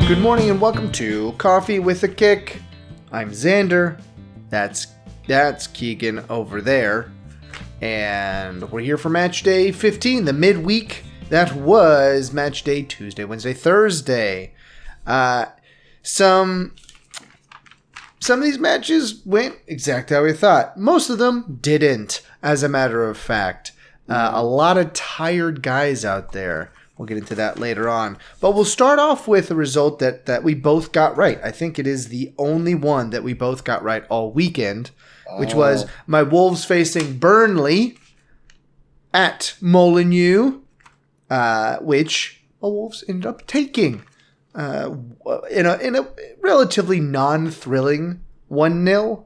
Good morning and welcome to Coffee with a Kick. I'm Xander. That's Keegan over there. And we're here for Matchday 15, the midweek. That was Matchday Tuesday, Wednesday, Thursday. Some of these matches went exactly how we thought. Most of them didn't, as a matter of fact. A lot of tired guys out there. We'll get into that later on. But we'll start off with a result that we both got right. I think it is the only one that we both got right all weekend, which was my Wolves facing Burnley at Molineux, which the Wolves ended up taking in a relatively non-thrilling 1-0.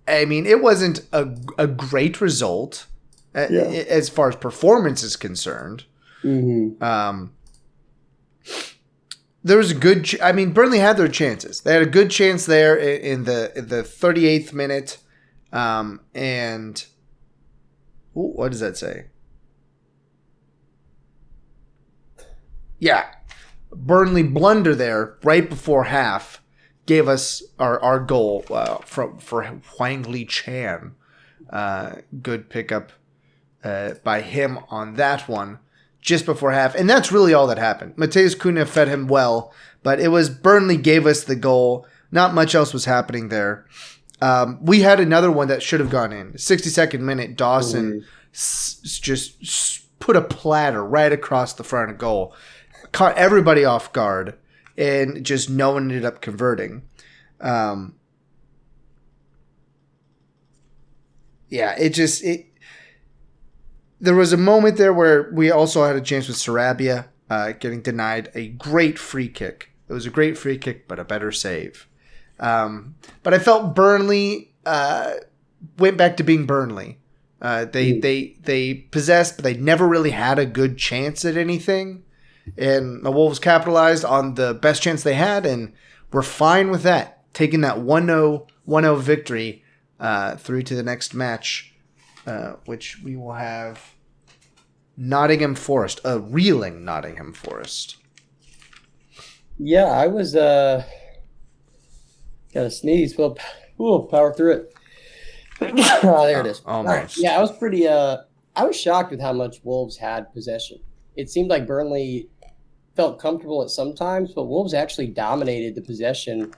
I mean, it wasn't a great result. As far as performance is concerned. There was a good... Burnley had their chances. They had a good chance there in the 38th minute. What does that say? Yeah. Burnley blunder there right before half gave us our goal for Hwang Lee Chan. Good pickup by him on that one just before half. And that's really all that happened. Mateus Cunha fed him well, but it was Burnley gave us the goal. Not much else was happening there. We had another one that should have gone in. 62nd minute, Dawson just put a platter right across the front of goal. Caught everybody off guard, and just no one ended up converting. There was a moment there where we also had a chance with Sarabia getting denied a great free kick. It was a great free kick, but a better save. But I felt Burnley went back to being Burnley. They possessed, but they never really had a good chance at anything. And the Wolves capitalized on the best chance they had, and we're fine with that. Taking that 1-0 victory through to the next match. Which we will have Nottingham Forest, a reeling Nottingham Forest. Yeah, I was got a sneeze. Well, power through it. There it is. Almost. Yeah, I was pretty. I was shocked with how much Wolves had possession. It seemed like Burnley felt comfortable at some times, but Wolves actually dominated the possession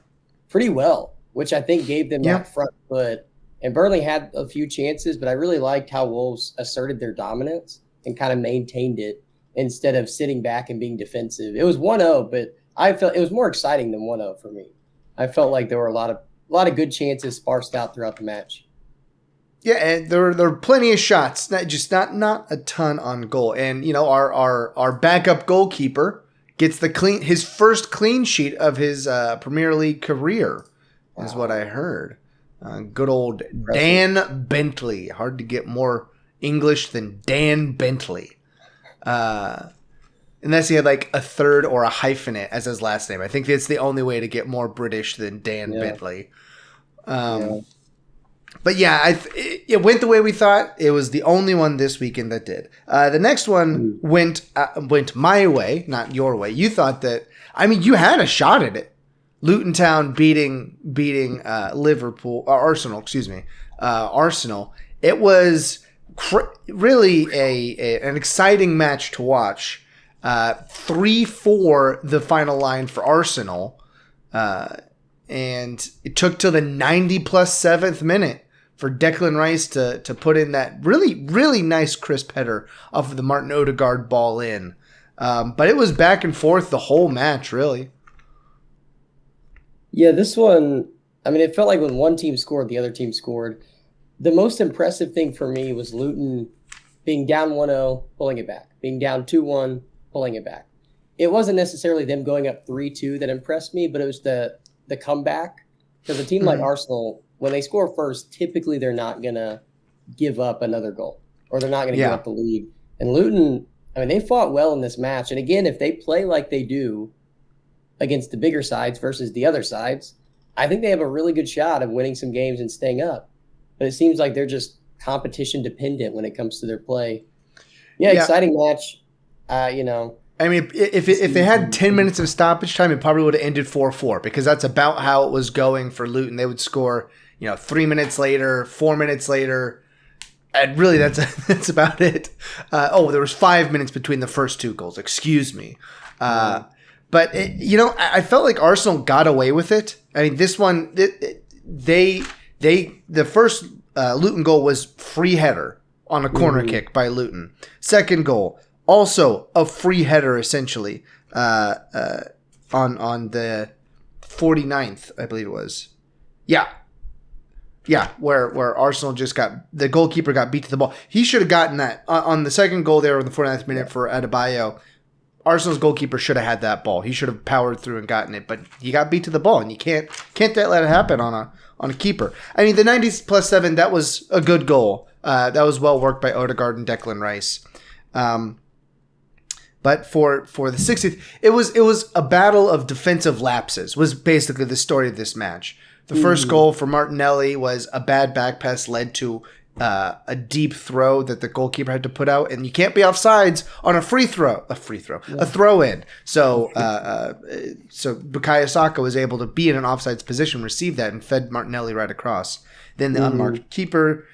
pretty well, which I think gave them that front foot. And Burnley had a few chances, but I really liked how Wolves asserted their dominance and kind of maintained it instead of sitting back and being defensive. It was 1-0, but I felt it was more exciting than 1-0 for me. I felt like there were a lot of good chances sparsed out throughout the match. Yeah, and there were plenty of shots, not a ton on goal. And our backup goalkeeper gets his first clean sheet of his Premier League career, is what I heard. Good old Dan Bentley. Hard to get more English than Dan Bentley. Unless he had like a third or a hyphenate as his last name. I think that's the only way to get more British than Dan Bentley. But yeah, it went the way we thought. It was the only one this weekend that did. The next one went my way, not your way. You thought that, you had a shot at it. Luton Town beating Liverpool, or Arsenal, Arsenal. It was really an exciting match to watch. 3-4 the final line for Arsenal, and it took till the 90 plus 7th minute for Declan Rice to put in that really, really nice crisp header off of the Martin Odegaard ball in. But it was back and forth the whole match, really. Yeah, this one, it felt like when one team scored, the other team scored. The most impressive thing for me was Luton being down 1-0, pulling it back. Being down 2-1, pulling it back. It wasn't necessarily them going up 3-2 that impressed me, but it was the comeback. Because a team like Arsenal, when they score first, typically they're not going to give up another goal. Or they're not going to give up the lead. And Luton, they fought well in this match. And again, if they play like they do against the bigger sides versus the other sides, I think they have a really good shot of winning some games and staying up. But it seems like they're just competition dependent when it comes to their play. Yeah. Exciting match. I mean, if they had 10 minutes of stoppage time, it probably would have ended 4-4 because that's about how it was going for Luton. They would score, 3 minutes later, 4 minutes later, and really that's about it. There was 5 minutes between the first two goals. Excuse me. But I felt like Arsenal got away with it. I mean, this one, the first Luton goal was free header on a corner kick by Luton. Second goal. Also, a free header, essentially, on the 49th, I believe it was. Yeah, where Arsenal the goalkeeper got beat to the ball. He should have gotten that. On the second goal there in the 49th minute for Adebayo, Arsenal's goalkeeper should have had that ball. He should have powered through and gotten it, but he got beat to the ball, and you can't let it happen on a keeper. I mean, the 90s plus 7, that was a good goal. That was well worked by Odegaard and Declan Rice. But for the 60th, it was a battle of defensive lapses, was basically the story of this match. The first goal for Martinelli was a bad back pass led to a deep throw that the goalkeeper had to put out, and you can't be offsides on a throw-in. So Bukayo Saka was able to be in an offsides position, receive that, and fed Martinelli right across. Then the unmarked keeper.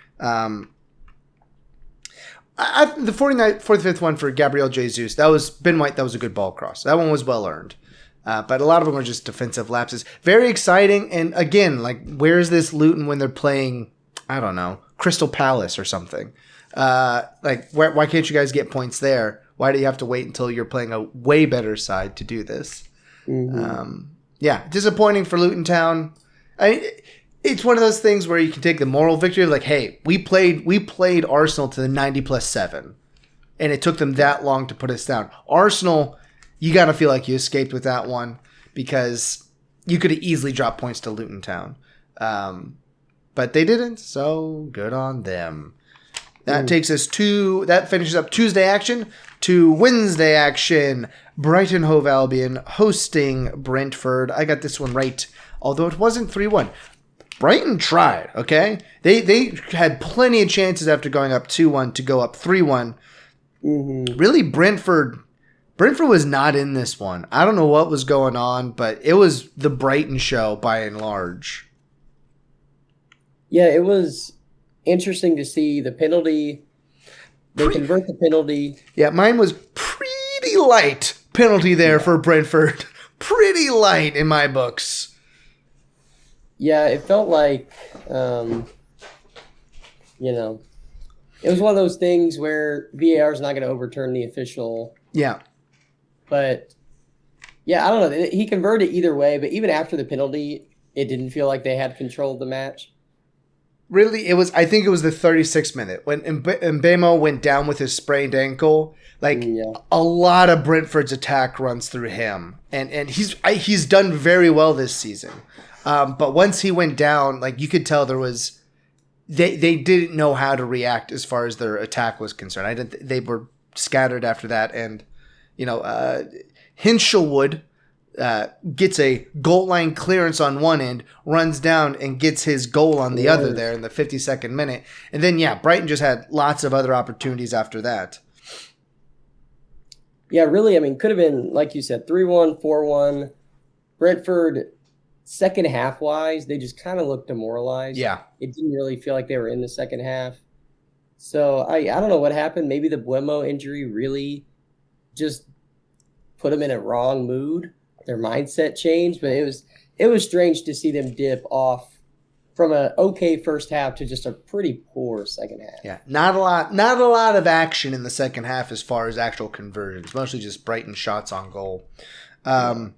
The 45th one for Gabriel Jesus, that was Ben White. That was a good ball cross. That one was well earned. But a lot of them are just defensive lapses. Very exciting. And again, where's this Luton when they're playing, I don't know, Crystal Palace or something? Why can't you guys get points there? Why do you have to wait until you're playing a way better side to do this? Disappointing for Luton Town. It's one of those things where you can take the moral victory of hey, we played Arsenal to the 90 plus 7, and it took them that long to put us down. Arsenal, you got to feel like you escaped with that one because you could have easily dropped points to Luton Town. But they didn't, so good on them. That finishes up Tuesday action to Wednesday action. Brighton Hove Albion hosting Brentford. I got this one right, although it wasn't 3-1. Brighton tried, okay? They had plenty of chances after going up 2-1 to go up 3-1. Really, Brentford was not in this one. I don't know what was going on, but it was the Brighton show by and large. Yeah, it was interesting to see the penalty. They convert the penalty. Yeah, mine was pretty light penalty there for Brentford. Pretty light in my books. Yeah, it felt like, it was one of those things where VAR is not going to overturn the official. Yeah. But, I don't know. He converted either way, but even after the penalty, it didn't feel like they had control of the match. Really, I think it was the 36th minute when Mbemo went down with his sprained ankle. A lot of Brentford's attack runs through him, and he's done very well this season. But once he went down, you could tell there was they didn't know how to react as far as their attack was concerned. They were scattered after that, and Hinshelwood gets a goal line clearance on one end, runs down and gets his goal on the other there in the 52nd minute, and then Brighton just had lots of other opportunities after that. Yeah, really. I mean, could have been, like you said, 3-1, 4-1. Brentford. Second half wise, they just kind of looked demoralized. Yeah. It didn't really feel like they were in the second half. So I don't know what happened. Maybe the Buemo injury really just put them in a wrong mood. Their mindset changed, but it was strange to see them dip off from an okay first half to just a pretty poor second half. Yeah. Not a lot of action in the second half as far as actual conversions, mostly just Brighton shots on goal. I'll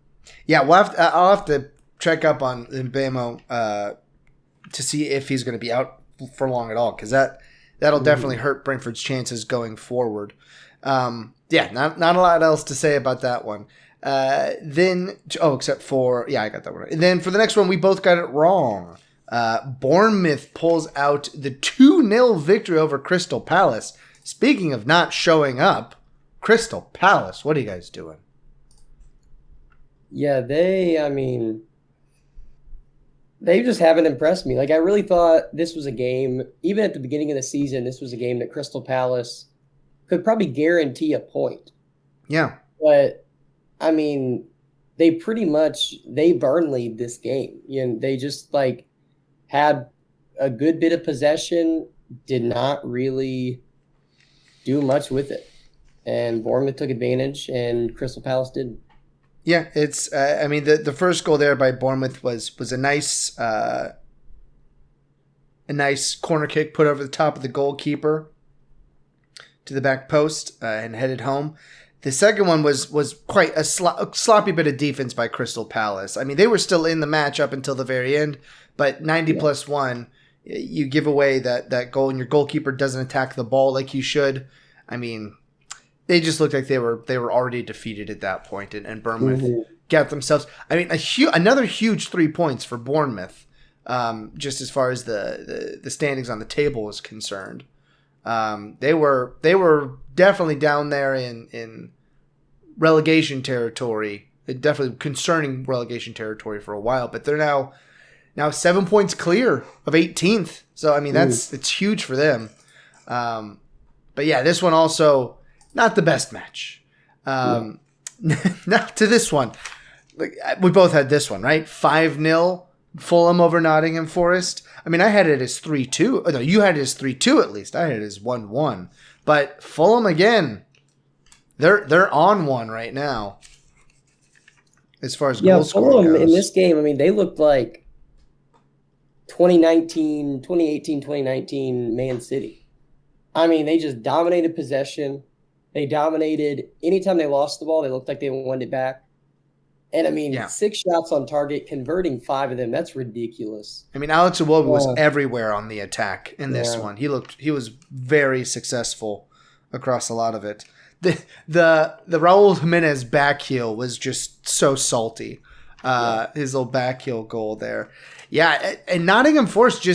have to check up on Mbemo to see if he's going to be out for long at all, because that'll definitely hurt Brentford's chances going forward. Not a lot else to say about that one. Except for I got that one right. And then for the next one, we both got it wrong. Bournemouth pulls out the 2-0 victory over Crystal Palace. Speaking of not showing up, Crystal Palace, what are you guys doing? Yeah, they just haven't impressed me. I really thought this was a game, even at the beginning of the season, this was a game that Crystal Palace could probably guarantee a point. Yeah. But I mean, they Burnley this game. They just like had a good bit of possession, did not really do much with it, and Bournemouth took advantage, and Crystal Palace didn't. Yeah, it's. I mean, the first goal there by Bournemouth was a nice corner kick put over the top of the goalkeeper to the back post and headed home. The second one was quite a sloppy bit of defense by Crystal Palace. I mean, they were still in the match up until the very end, but 90 plus 1, you give away that goal and your goalkeeper doesn't attack the ball like you should. I mean, they just looked like they were already defeated at that point, and Bournemouth got themselves. I mean, another huge 3 points for Bournemouth, just as far as the standings on the table is concerned. They were definitely down there in relegation territory, definitely concerning relegation territory for a while, but they're now 7 points clear of 18th. So I mean it's huge for them. But yeah, this one also not the best match. Now to this one, we both had this one right, 5-0 Fulham over Nottingham Forest. I mean, I had it as 3-2. No, you had it as 3-2 at least. I had it as 1-1. But Fulham again, they're on one right now. As far as goal scoring goes. In this game, I mean, they looked like 2018, 2019 Man City. I mean, they just dominated possession. They dominated anytime they lost the ball. They looked like they wanted it back. And I mean, 6 shots on target, converting 5 of them. That's ridiculous. I mean, Alex Iwobi was everywhere on the attack in this one. He was very successful across a lot of it. The Raul Jimenez back heel was just so salty. His little back heel goal there. Yeah, and Nottingham Forest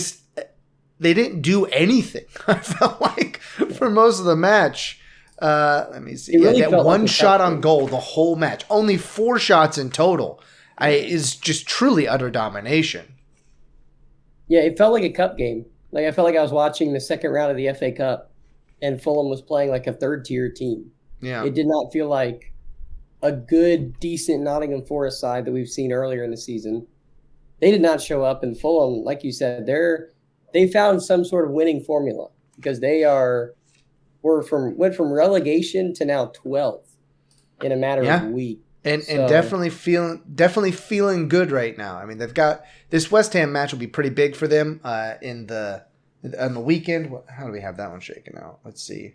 they didn't do anything. I felt like for most of the match. Let me see. Really that one shot on goal the whole match. Only 4 shots in total. Is just truly utter domination. Yeah, it felt like a cup game. Like I felt like I was watching the second round of the FA Cup, and Fulham was playing like a third-tier team. Yeah, it did not feel like a good, decent Nottingham Forest side that we've seen earlier in the season. They did not show up, and Fulham, like you said, they found some sort of winning formula because they went from relegation to now 12th in a matter of a week. And definitely feeling good right now. I mean, they've got this West Ham match will be pretty big for them on the weekend. How do we have that one shaken out? Let's see.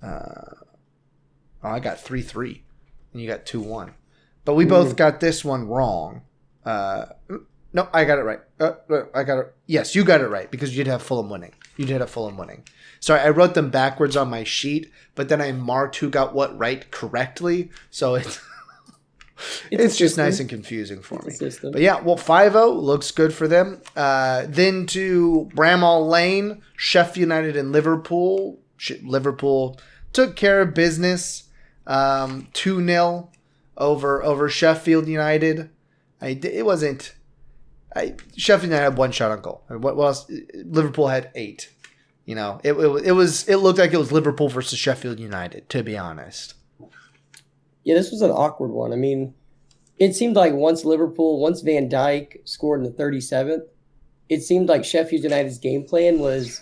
I got 3-3 and you got 2-1. But we both got this one wrong. No, I got it right. I got it. Yes, you got it right because you did have Fulham winning. Sorry, I wrote them backwards on my sheet, but then I marked who got what right correctly. So it's just nice and confusing for me. But yeah, well, 5-0 looks good for them. Then to Bramall Lane, Sheffield United and Liverpool. Liverpool took care of business. 2-0 over Sheffield United. Sheffield United had 1 shot on goal. What else? Liverpool had 8. You know, it looked like it was Liverpool versus Sheffield United, to be honest. Yeah, this was an awkward one. I mean, it seemed like once Van Dijk scored in the 37th, it seemed like Sheffield United's game plan was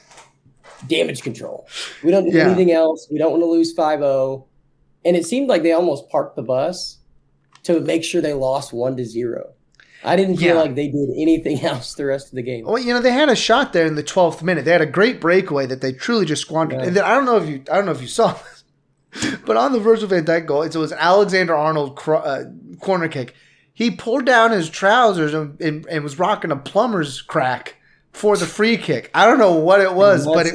damage control. We don't do anything else. We don't want to lose 5-0. And it seemed like they almost parked the bus to make sure they lost 1-0. I didn't feel like they did anything else the rest of the game. Well, you know, they had a shot there in the 12th minute. They had a great breakaway that they truly just squandered. Yeah. And then I don't know if you saw this, but on the Virgil van Dijk goal, it was Alexander-Arnold corner kick. He pulled down his trousers and was rocking a plumber's crack for the free kick. I don't know what it was, but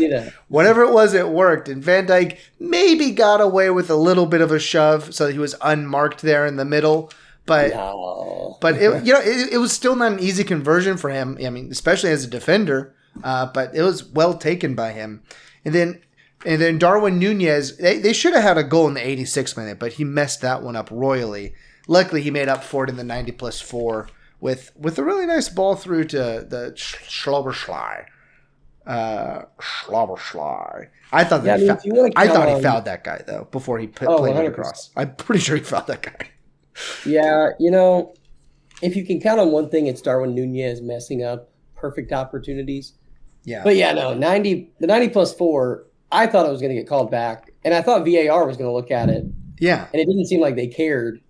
whatever it was, it worked. And Van Dijk maybe got away with a little bit of a shove, so he was unmarked there in the middle. But it was still not an easy conversion for him. I mean, especially as a defender. But it was well taken by him. And then Darwin Nunez, they should have had a goal in the 86th minute, but he messed that one up royally. Luckily, he made up for it in the 90+4 with a really nice ball through to the Schloberschlei. Schlauberschlei. I thought Yeah, I that mean, if you want to I count thought he on, fouled that guy though before he oh, played it 100%. across. I'm pretty sure he fouled that guy. Yeah, if you can count on one thing, it's Darwin Nunez messing up perfect opportunities. Yeah. But yeah, no, the 90 plus 4, I thought it was going to get called back. And I thought VAR was going to look at it. Yeah. And it didn't seem like they cared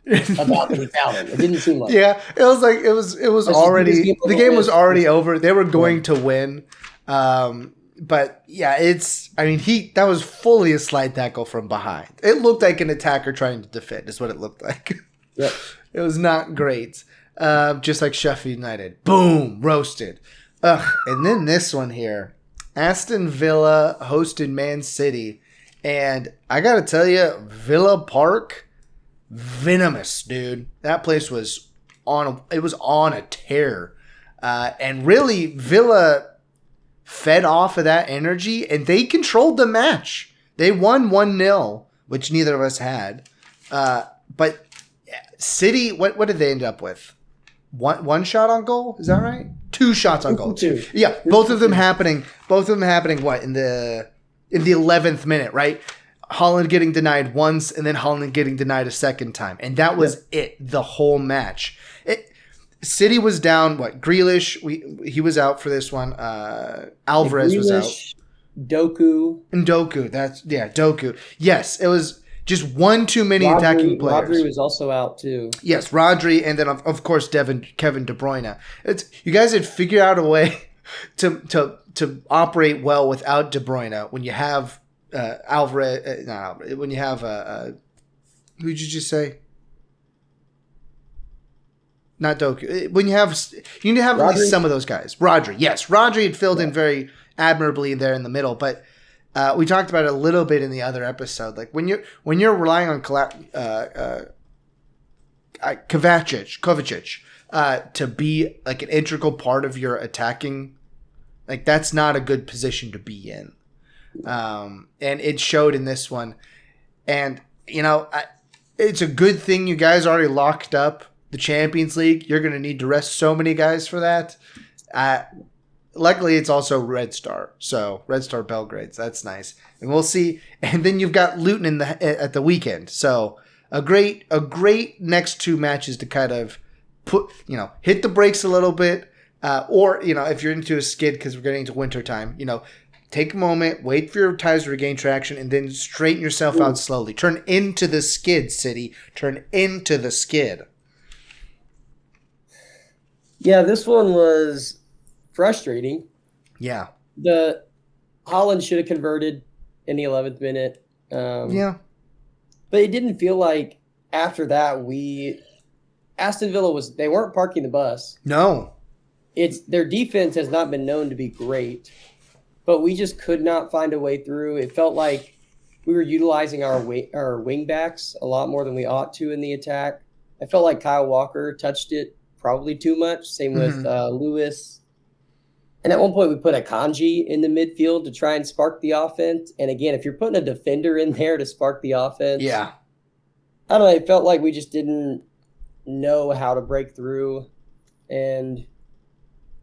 about that he fouled him. It didn't seem like Yeah, it was like it was let's just do this already game the over game was with. already over. They were going to win. But yeah, that was fully a slide tackle from behind. It looked like an attacker trying to defend is what it looked like. Yep. It was not great. Just like Sheffield United. Boom, roasted. And then this one here. Aston Villa hosted Man City. And I got to tell you, Villa Park, venomous, dude. That place was on a tear. And really, Villa fed off of that energy, and they controlled the match. They won 1-0, which neither of us had. But City, what did they end up with? One shot on goal? Is that right? 2 shots on goal. Two. Yeah, both of them happening. What in the 11th minute, right? Holland getting denied once, and then Holland getting denied a second time, and that was it. The whole match. City was down. Grealish? He was out for this one. Alvarez was out. Doku. And Doku. Doku. Yes, it was just one too many attacking players. Rodri was also out too. Yes, Rodri, and then of course Kevin De Bruyne. You guys had figured out a way to operate well without De Bruyne when you have Alvarez. When you have who did you just say? Not Doku. When you need to have at least some of those guys. Rodri, yes, Rodri had filled in very admirably there in the middle, but we talked about it a little bit in the other episode. Like when you're relying on Kovacic to be like an integral part of your attacking, like that's not a good position to be in, and it showed in this one. And it's a good thing you guys already locked up the Champions League. You're going to need to rest so many guys for that. Luckily, it's also Red Star. So Red Star Belgrade. So that's nice. And we'll see. And then you've got Luton at the weekend. So a great next 2 matches to kind of hit the brakes a little bit. Or if you're into a skid because we're getting into winter time, take a moment, wait for your tires to regain traction, and then straighten yourself out slowly. Turn into the skid, City. Turn into the skid. Yeah, this one was frustrating. Yeah. The Holland should have converted in the 11th minute. Yeah. But it didn't feel like after that Aston Villa they weren't parking the bus. No. Their defense has not been known to be great, but we just could not find a way through. It felt like we were utilizing our wing backs a lot more than we ought to in the attack. I felt like Kyle Walker touched it probably too much. Same with Lewis. And at one point, we put a Kanji in the midfield to try and spark the offense. And again, if you're putting a defender in there to spark the offense, yeah, I don't know. It felt like we just didn't know how to break through. And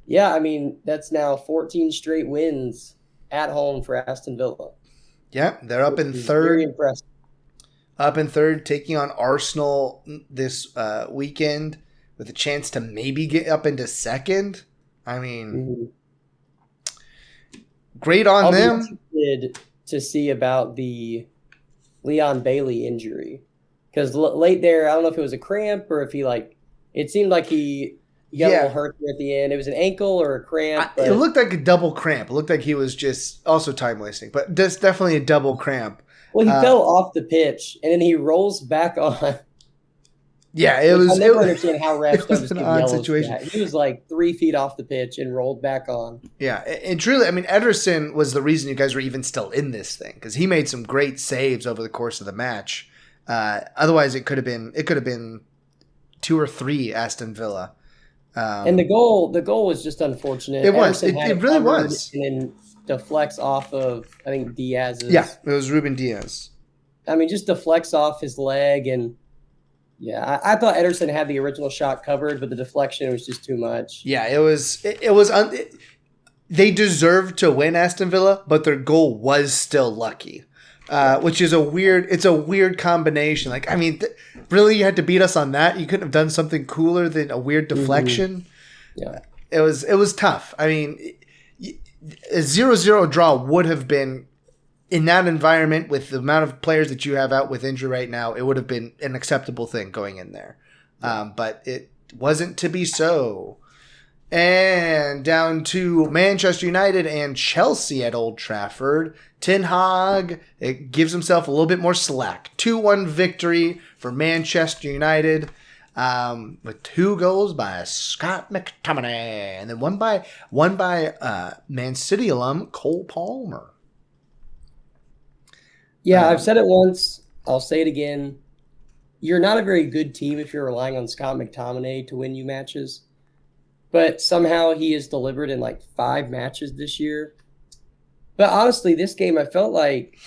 yeah, I mean, that's now 14 straight wins at home for Aston Villa. Yeah, they're up in third. Very impressive. Up in third, taking on Arsenal this weekend with a chance to maybe get up into second. I mean, great on them. I'll be interested to see about the Leon Bailey injury. Because late there, I don't know if it was a cramp or if it seemed like he got a little hurt there at the end. It was an ankle or a cramp. It looked like a double cramp. It looked like he was just also time wasting, but just definitely a double cramp. Well, he fell off the pitch and then he rolls back on. Yeah, it was. I never understand how refs was an odd situation. He was like 3 feet off the pitch and rolled back on. Yeah, and truly, I mean, Ederson was the reason you guys were even still in this thing because he made some great saves over the course of the match. Otherwise, it could have been 2 or 3 Aston Villa. And the goal was just unfortunate. It was. It really was. And then deflects off of, I think, Diaz's. Yeah, it was Ruben Diaz. I mean, just deflects off his leg. And, yeah, I thought Ederson had the original shot covered, but the deflection was just too much. Yeah, it was. they deserved to win, Aston Villa, but their goal was still lucky. Which is a weird combination. Like, I mean, really, you had to beat us on that? You couldn't have done something cooler than a weird deflection? Yeah. It was tough. I mean, a 0-0 draw would have been, in that environment, with the amount of players that you have out with injury right now, it would have been an acceptable thing going in there. But it wasn't to be so. And down to Manchester United and Chelsea at Old Trafford. Ten Hag, it gives himself a little bit more slack. 2-1 victory for Manchester United, with 2 goals by Scott McTominay, and then one by Man City alum Cole Palmer. Yeah, I've said it once. I'll say it again. You're not a very good team if you're relying on Scott McTominay to win you matches. But somehow he has delivered in like 5 matches this year. But honestly, this game, I felt like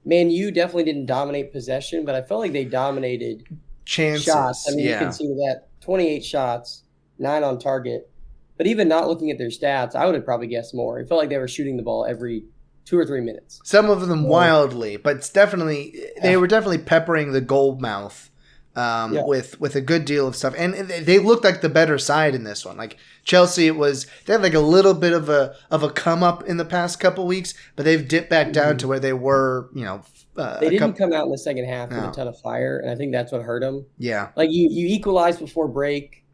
Man U definitely didn't dominate possession, but I felt like they dominated chances. Shots. I mean, you can see that 28 shots, 9 on target. But even not looking at their stats, I would have probably guessed more. It felt like they were shooting the ball every 2 or 3 minutes. Some of them wildly, but it's definitely they were definitely peppering the goal mouth. With a good deal of stuff, and they looked like the better side in this one. Like Chelsea, they had like a little bit of a come up in the past couple weeks, but they've dipped back down to where they were. They didn't come out in the second half with a ton of fire, and I think that's what hurt them. Yeah, like you equalized before break.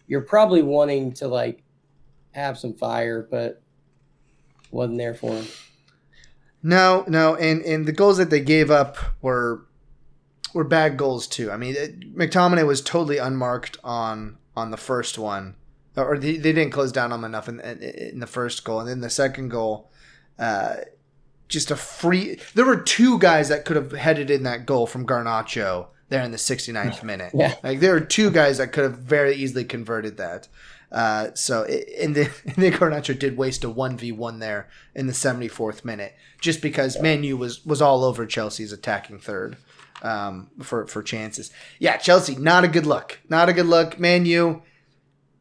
You're probably wanting to like have some fire, but wasn't there for them. No, and the goals that they gave up were bad goals too. I mean, McTominay was totally unmarked on the first one, or they didn't close down on him enough in the first goal, and then the second goal, just a free. There were 2 guys that could have headed in that goal from Garnacho there in the 69th minute. Yeah. Like there were 2 guys that could have very easily converted that. And then Garnacho did waste a 1v1 there in the 74th minute, just because Man U was all over Chelsea's attacking third. For chances. Yeah, Chelsea, not a good look. Man U,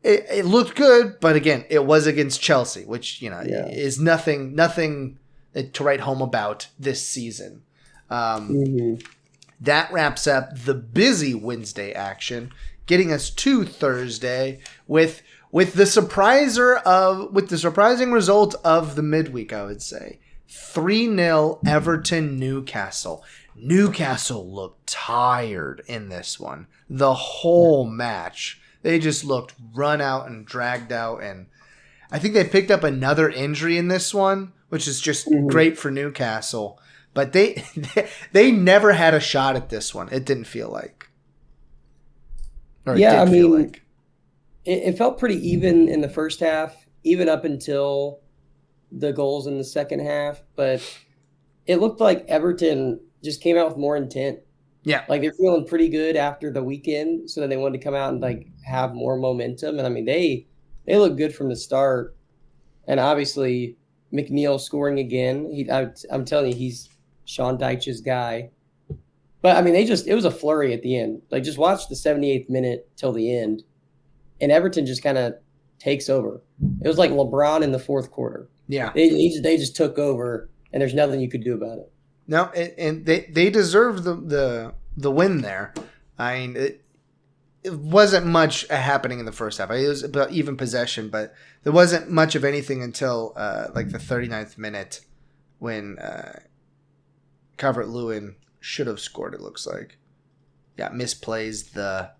it looked good, but again, it was against Chelsea, which, is nothing to write home about this season. That wraps up the busy Wednesday action, getting us to Thursday with the surprising result of the midweek, I would say. 3-0 Everton Newcastle. Newcastle looked tired in this one. The whole match. They just looked run out and dragged out. And I think they picked up another injury in this one, which is just great for Newcastle. But they never had a shot at this one. It didn't feel like. It felt pretty even in the first half, even up until the goals in the second half. But it looked like Everton just came out with more intent. Yeah. Like they're feeling pretty good after the weekend. So then they wanted to come out and like have more momentum. And I mean, they look good from the start. And obviously McNeil scoring again. I'm telling you, he's Sean Dyche's guy. But I mean, it was a flurry at the end. Like just watch the 78th minute till the end. And Everton just kind of takes over. It was like LeBron in the fourth quarter. Yeah. They just took over and there's nothing you could do about it. No, and they deserved the win there. I mean, it wasn't much happening in the first half. It was about even possession, but there wasn't much of anything until like the 39th minute when Calvert-Lewin should have scored, it looks like. Yeah, misplays the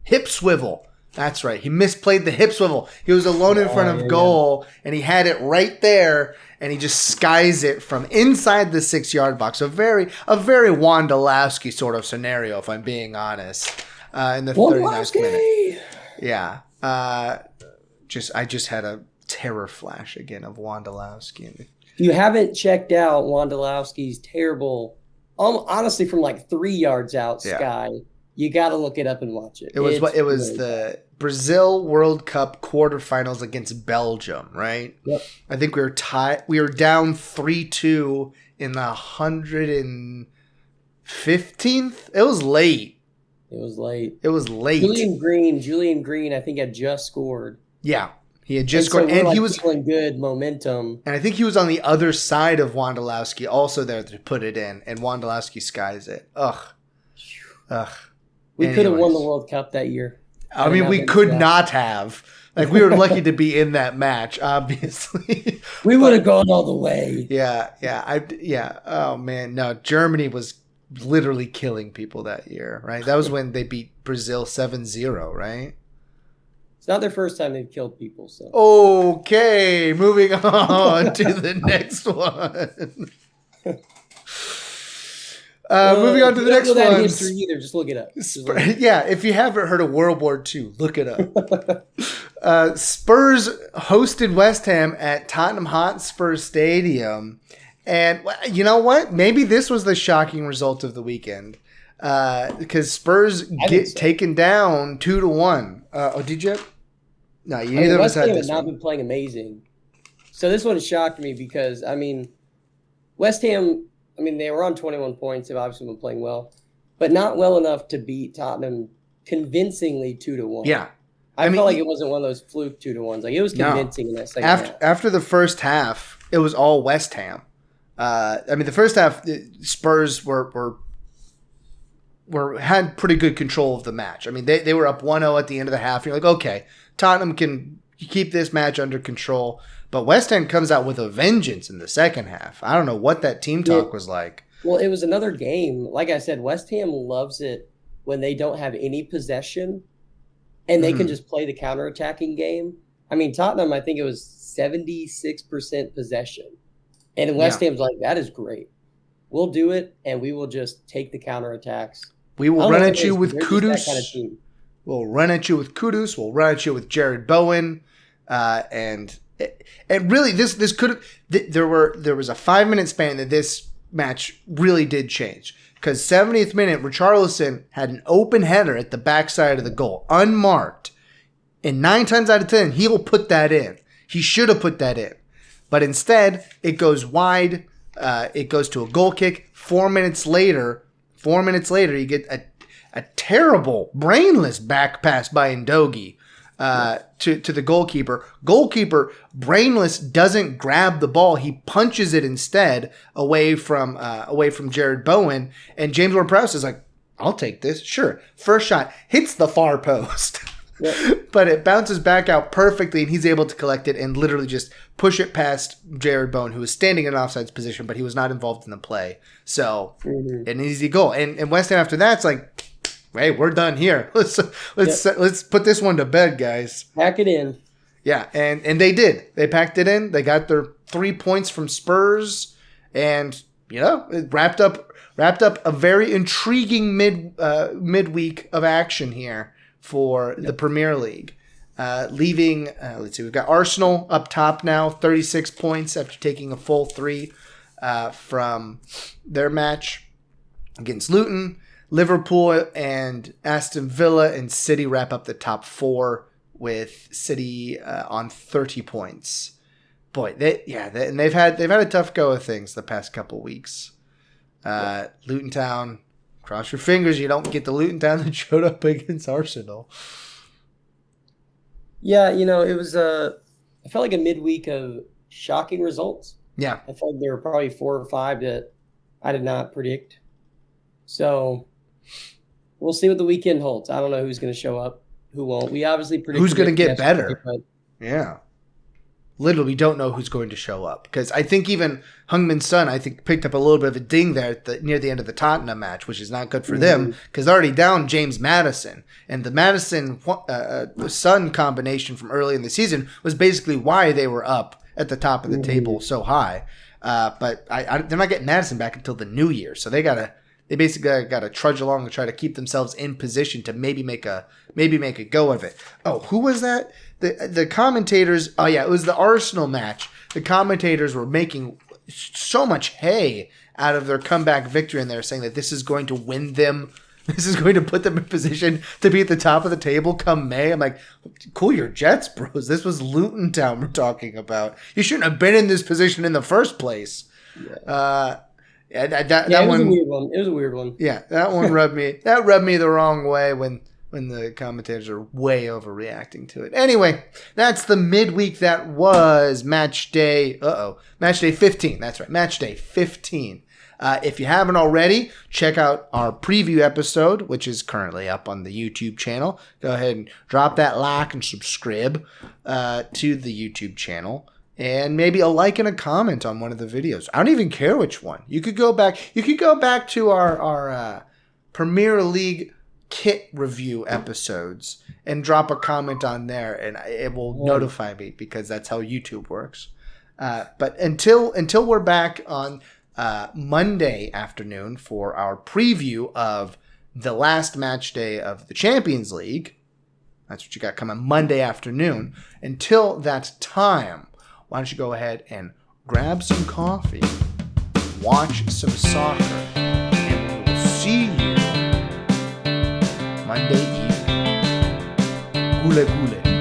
hip swivel. That's right. He misplayed the hip swivel. He was alone in front of goal, and he had it right there, and he just skies it from inside the 6-yard box. A very Wondolowski sort of scenario, if I'm being honest, in the 39th minute. Yeah. I just had a terror flash again of Wondolowski. If you haven't checked out Wondolowski's terrible, honestly, from like 3 yards out sky, you got to look it up and watch it. It was really the Brazil World Cup quarterfinals against Belgium, right? Yep. I think we were tied. We were down 3-2 in the 115th. It was late. It was late. Julian Green, I think, had just scored. Yeah. He had just so scored, and like he was feeling good momentum. And I think he was on the other side of Wondolowski, also there to put it in, and Wondolowski skies it. Ugh. We could have won the World Cup that year. I mean, we could not have. Like, we were lucky to be in that match, obviously. We would have gone all the way. Yeah. Oh man, no. Germany was literally killing people that year, right? That was when they beat Brazil 7-0, right? It's not their first time they've killed people. So okay, moving on to the next one. Moving on to the next one. That history either. Just look it up. Yeah, if you haven't heard of World War II, look it up. Spurs hosted West Ham at Tottenham Hotspur Stadium. And you know what? Maybe this was the shocking result of the weekend. Because Spurs get taken down 2-1. Did you? No, you neither of us had this one. West Ham had not been playing amazing. So this one shocked me because, West Ham, they were on 21 points. They've obviously been playing well. But not well enough to beat Tottenham convincingly 2-1. Yeah. I felt like it wasn't one of those fluke 2-1s. Like, it was convincing in that second half. After the first half, it was all West Ham. The first half, Spurs had pretty good control of the match. They were up 1-0 at the end of the half. You're like, okay, Tottenham can keep this match under control. But West Ham comes out with a vengeance in the second half. I don't know what that team talk was like. Well, it was another game. Like I said, West Ham loves it when they don't have any possession and they can just play the counterattacking game. Tottenham, I think it was 76% possession. And West Ham's like, that is great. We'll do it, and we will just take the counterattacks. We will run at you with Kudus. Kind of we'll run at you with Kudus. We'll run at you with Jared Bowen. And really, this could have. There was a 5-minute span that this match really did change. Because 70th minute, Richarlison had an open header at the backside of the goal, unmarked. And 9 times out of 10, he'll put that in. He should have put that in. But instead, it goes wide. It goes to a goal kick. 4 minutes later, you get a terrible, brainless back pass by Ndogi to the goalkeeper. Goalkeeper, brainless, doesn't grab the ball. He punches it instead away from Jared Bowen. And James Ward-Prowse is like, I'll take this. Sure. First shot hits the far post. Yep. But it bounces back out perfectly, and he's able to collect it and literally just push it past Jared Bowen, who was standing in an offsides position, but he was not involved in the play. So, an easy goal. And West Ham after that's like, hey, we're done here. Let's put this one to bed, guys. Pack it in. Yeah, and they did. They packed it in. They got their 3 points from Spurs, and it wrapped up a very intriguing midweek of action here for the Premier League. Leaving, we've got Arsenal up top now, 36 points after taking a full 3 from their match against Luton. Liverpool and Aston Villa and City wrap up the top 4 with City on 30 points. Boy, they've had a tough go of things the past couple weeks. Luton Town. Cross your fingers you don't get the Luton Town that showed up against Arsenal. Yeah, it was I felt like a midweek of shocking results. Yeah. I thought there were probably 4 or 5 that I did not predict. So we'll see what the weekend holds. I don't know who's going to show up, who won't. We obviously predict who's going to get better. Yeah. Literally, we don't know who's going to show up. Because I think even Heung-Min Son, picked up a little bit of a ding there near the end of the Tottenham match, which is not good for them, because they're already down James Maddison. And the Maddison-Son combination from early in the season was basically why they were up at the top of the table so high. But they're not getting Maddison back until the new year. So they basically got to trudge along and try to keep themselves in position to maybe make a go of it. Oh, who was that? The commentators. Oh yeah, it was the Arsenal match. The commentators were making so much hay out of their comeback victory, and they're saying that this is going to win them. This is going to put them in position to be at the top of the table come May. I'm like, cool your jets, bros. This was Luton Town we're talking about. You shouldn't have been in this position in the first place. Yeah. That one was a weird one. It was a weird one. Yeah, that one rubbed me the wrong way when when the commentators are way overreacting to it. Anyway, that's the midweek that was match day. Match day 15. That's right, match day 15. If you haven't already, check out our preview episode, which is currently up on the YouTube channel. Go ahead and drop that like and subscribe to the YouTube channel. And maybe a like and a comment on one of the videos. I don't even care which one. You could go back to our Premier League kit review episodes and drop a comment on there, and it will notify me because that's how YouTube works. But until we're back on Monday afternoon for our preview of the last match day of the Champions League, that's what you got coming Monday afternoon. Until that time, why don't you go ahead and grab some coffee, watch some soccer, and we will see you Monday evening. Gule gule.